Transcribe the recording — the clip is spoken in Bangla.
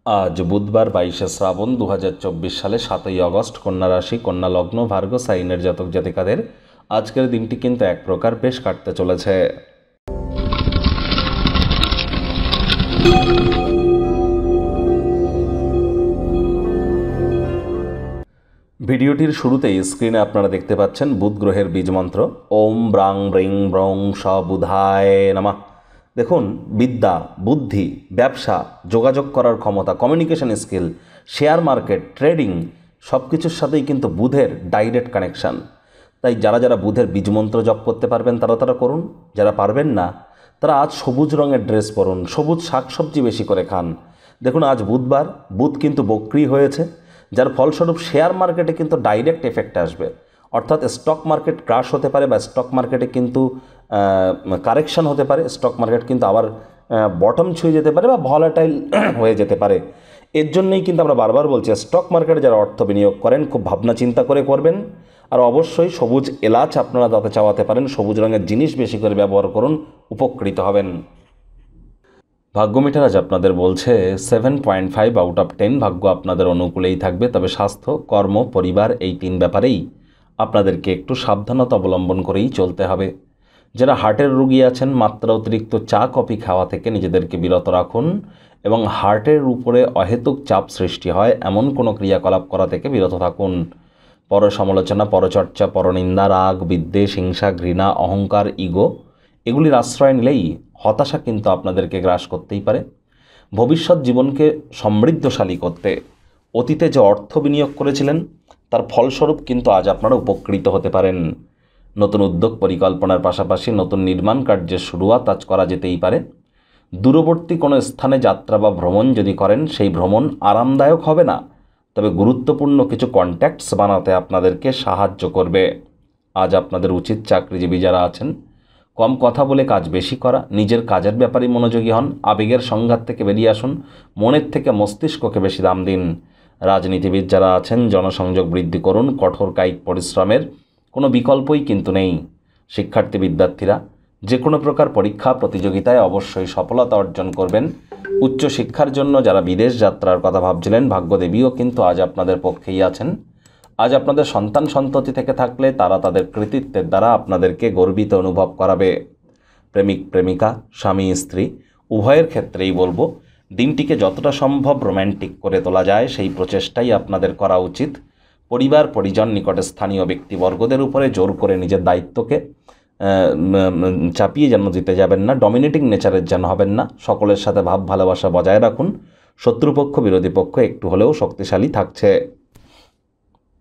আজ বুধবার 22শে শ্রাবণ 2024 সালে 7ই আগস্ট, কন্যা রাশি, কন্যা লগ্ন, ভার্গ সাইনের জাতক জাতিকাদের আজকের দিনটি কিন্তু এক প্রকার বেশ কাটতে চলেছে। ভিডিওটির শুরুতেই স্ক্রিনে আপনারা দেখতে পাচ্ছেন বুধ গ্রহের বীজ মন্ত্র ওম ব্রাং ব্রিং ব্রং স বুধায় নমঃ। দেখুন, বিদ্যা, বুদ্ধি, ব্যবসা, যোগাযোগ করার ক্ষমতা, communication skill, share market, trading সব কিছুর সাথেই কিন্তু বুধের ডাইরেক্ট কানেকশান। তাই যারা যারা বুধের বীজমন্ত্র জপ করতে পারবেন তারা করুন, যারা পারবেন না তারা আজ সবুজ রঙের ড্রেস পরুন, সবুজ শাকসবজি বেশি করে খান। দেখুন, আজ বুধবার, বুধ কিন্তু বক্রি হয়েছে, যার ফলস্বরূপ শেয়ার মার্কেটে কিন্তু ডাইরেক্ট এফেক্ট আসবে। অর্থাৎ স্টক মার্কেট ক্রাশ হতে পারে বা স্টক মার্কেটে কিন্তু কারেকশন হতে পারে, স্টক মার্কেট কিন্তু আবার বটম ছুঁয়ে যেতে পারে বা ভলাটাইল হয়ে যেতে পারে। এর জন্যই কিন্তু আমরা বারবার বলছি, স্টক মার্কেটে যারা অর্থ বিনিয়োগ করেন খুব ভাবনা চিন্তা করে করবেন। আর অবশ্যই সবুজ এলাচ আপনারা দাঁতে চাওয়াতে পারেন, সবুজ রঙের জিনিস বেশি করে ব্যবহার করুন, উপকৃত হবেন। ভাগ্য মিটার আজ আপনাদের বলছে 7.5 আউট অফ 10 ভাগ্য আপনাদের অনুকূলেই থাকবে। তবে স্বাস্থ্য, কর্ম, পরিবার এই তিন ব্যাপারেই আপনাদেরকে একটু সাবধানতা অবলম্বন করেই চলতে হবে। যারা হার্টের রোগী আছেন, মাত্রা অতিরিক্ত চা কফি খাওয়া থেকে নিজেদেরকে বিরত রাখুন এবং হার্টের উপরে অহেতুক চাপ সৃষ্টি হয় এমন কোনো ক্রিয়াকলাপ করা থেকে বিরত থাকুন। পর সমালোচনা, পরচর্চা, পরনিন্দা, রাগ, বিদ্বেষ, হিংসা, ঘৃণা, অহংকার, ইগো এগুলির আশ্রয় নিলেই হতাশা কিন্তু আপনাদেরকে গ্রাস করতেই পারে। ভবিষ্যৎ জীবনকে সমৃদ্ধশালী করতে অতীতে যে অর্থ বিনিয়োগ করেছিলেন তার ফলস্বরূপ কিন্তু আজ আপনারা উপকৃত হতে পারেন। নতুন উদ্যোগ পরিকল্পনার পাশাপাশি নতুন নির্মাণ কার্যের শুরুয়াত আজ করা যেতেই পারে। দূরবর্তী কোনো স্থানে যাত্রা বা ভ্রমণ যদি করেন সেই ভ্রমণ আরামদায়ক হবে না, তবে গুরুত্বপূর্ণ কিছু কন্ট্যাক্টস বানাতে আপনাদেরকে সাহায্য করবে। আজ আপনাদের উচিত চাকরিজীবী যারা আছেন কম কথা বলে কাজ বেশি করা, নিজের কাজের ব্যাপারে মনোযোগী হন, আবেগের সংঘাত থেকে বেরিয়ে আসুন, মনের থেকে মস্তিষ্ককে বেশি দাম দিন। রাজনীতিবিদ যারা আছেন জনসংযোগ বৃদ্ধি করুন, কঠোর কায়িক পরিশ্রমের কোনো বিকল্পই কিন্তু নেই। শিক্ষার্থী বিদ্যার্থীরা যে কোনো প্রকার পরীক্ষা প্রতিযোগিতায় অবশ্যই সফলতা অর্জন করবেন। উচ্চশিক্ষার জন্য যারা বিদেশ যাত্রার কথা ভাবছিলেন, ভাগ্যদেবীও কিন্তু আজ আপনাদের পক্ষেই আছেন। আজ আপনাদের সন্তান সন্ততি থেকে থাকলে তারা তাদের কৃতিত্বের দ্বারা আপনাদেরকে গর্বিত অনুভব করাবে। প্রেমিক প্রেমিকা, স্বামী স্ত্রী উভয়ের ক্ষেত্রেই বলবো, দিনটিকে যতটা সম্ভব রোম্যান্টিক করে তোলা যায় সেই প্রচেষ্টাই আপনাদের করা উচিত। পরিবার পরিজন, নিকটে স্থানীয় ব্যক্তিবর্গদের উপরে জোর করে নিজের দায়িত্বকে চাপিয়ে যেন দিতে যাবেন না, ডমিনেটিং নেচারের যেন হবেন না। সকলের সাথে ভাব ভালোবাসা বজায় রাখুন। শত্রুপক্ষ বিরোধী পক্ষ একটু হলেও শক্তিশালী থাকছে।